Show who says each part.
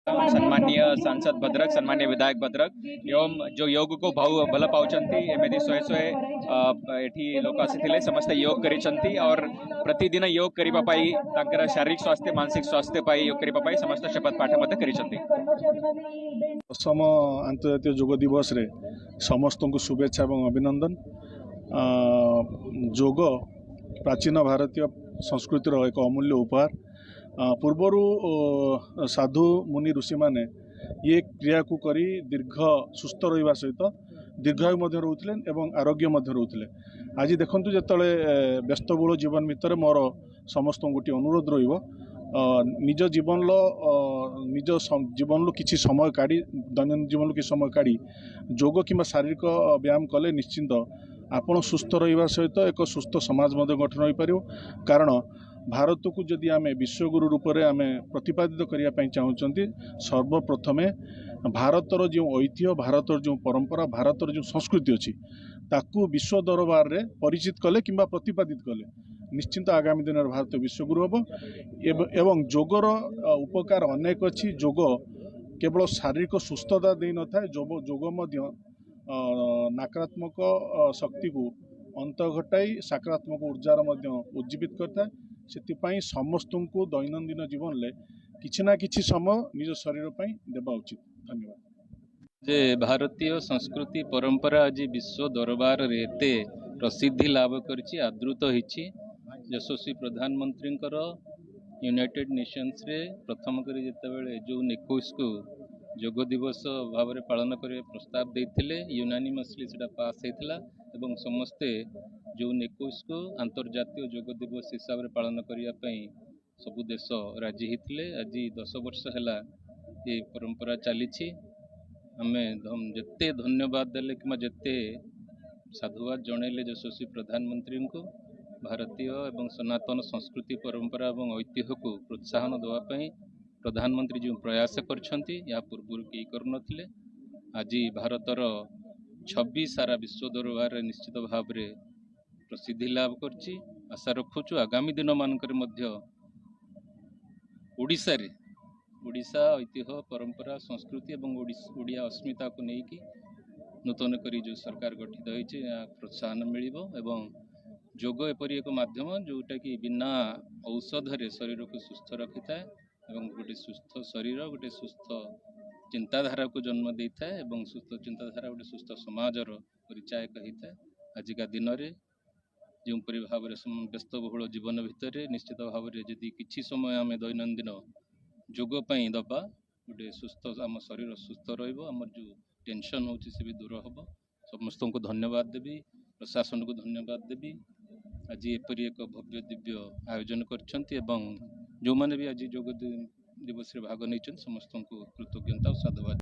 Speaker 1: सम्मानीय सांसद भद्रक, सम्मानीय विधायक भद्रक एवं जो योग को भल पाउछंती एमती शहे शहे एठी लोक आसी समस्त योग करिसंती और प्रतिदिन योग करिबा पाई तांकर शारीरिक स्वास्थ्य मानसिक स्वास्थ्य पाई योग करिबा पाई समस्त शपथ पाठ मते करिसंती।
Speaker 2: दशम अंतर्जातीय योग दिवस रे समस्त को शुभेच्छा और अभिनंदन। योग प्राचीन भारतीय संस्कृतिर एक अमूल्य उपहार। पूर्वर साधु मुनि ऋषि माने ये क्रिया को करी दीर्घ सुस्थ रहा सहित दीर्घायु रोते एवं आरोग्य रोते। आज देखु जिते व्यस्तबहुल जीवन भितर मोर समस्त गोटे अनुरोध निज जीवन निज जीवन किसी समय काढ़ी दैनंदिन जीवन किसी समय काढ़ी योग कि शारीरिक व्यायाम कले निश्चिंत आपण सुस्थ रहा सहित एक सुस्थ समाज गठन हो पार। कारण भारत को जदि आम विश्वगुरु रूप में आम प्रतिपादित करने चाहते सर्वप्रथमे भारतर जो ऐतिह्य भारतर जो परंपरा भारतर जो संस्कृति अच्छी ताकू विश्व दरबार रे परिचित कले कि प्रतिपादित कले निश्चिंत आगामी दिन में भारत विश्वगुरु हम। एवं योगर उपकार अनेक अच्छी। योग केवल शारीरिक सुस्थता दे न था योग नकारात्मक शक्ति को अंत घटाई सकारात्मक ऊर्जार उज्जीवित करता है। से समस्त को दैनंदिन जीवन में किसी ना किसी समय निज शरीर पर देवा उचित। धन्यवाद।
Speaker 3: जे भारतीय संस्कृति परंपरा आज विश्व दरबार रे एते प्रसिद्धि लाभ करछि आदृत होइछि। यशस्वी प्रधानमंत्री यूनाइटेड नेशंस रे प्रथम करी जेतेबेले जून 21 को योग दिवस भाव में पालन कर प्रस्ताव देते यूनानिमसली से पास होता एवं समस्ते जून 21 को अंतर्जातीय योग दिवस हिसाब से पालन करने सबु देश राजी होते। आज 10 वर्ष है ये परंपरा चली आम जिते धन्यवाद देले कि जिते साधुवाद जनइले यशस्वी प्रधानमंत्री को भारतीय एवं सनातन संस्कृति परंपरा और ऐतिह्य को प्रोत्साहन देवाई प्रधानमंत्री जो प्रयास करछंती या पूर्व कई करुनथिले। आज भारतर छवि सारा विश्व दरबार निश्चित भाव में प्रसिद्धि लाभ करछि। आशा रखुचु आगामी दिन मानकर मध्य ओडिशा ऐतिह्य परंपरा संस्कृति एवं ओडिया अस्मिता को लेकिन नूतन करी जो सरकार गठित होइछि प्रोत्साहन मिलिबो एवं योग एपरी एक माध्यम जोटा कि बिना औषध शरीर को सुस्थ रखि था एवं गोटे सुस्थ शरीर गोटे सुस्थ चिंताधारा को जन्म देता है एवं सुस्थ चिंताधारा गोटे सुस्थ समाजर परिचायक होता है। आजिका दिन में जोपरी भाव में व्यस्तबहुल जीवन भितर निश्चित भाव में जदि किसी समय आम दैनंदिन योगपाई दबा गोटे सुस्थ आम शरीर सुस्थ रम जो टेंशन हो भी दूर हम। समस्त को धन्यवाद देवी प्रशासन को धन्यवाद देवी आज एपरी एक भव्य दिव्य आयोजन करछंती एवं जो माने भी आज योग दिवस रे भाग नहीं समस्त को कृतज्ञता और साधुवाद।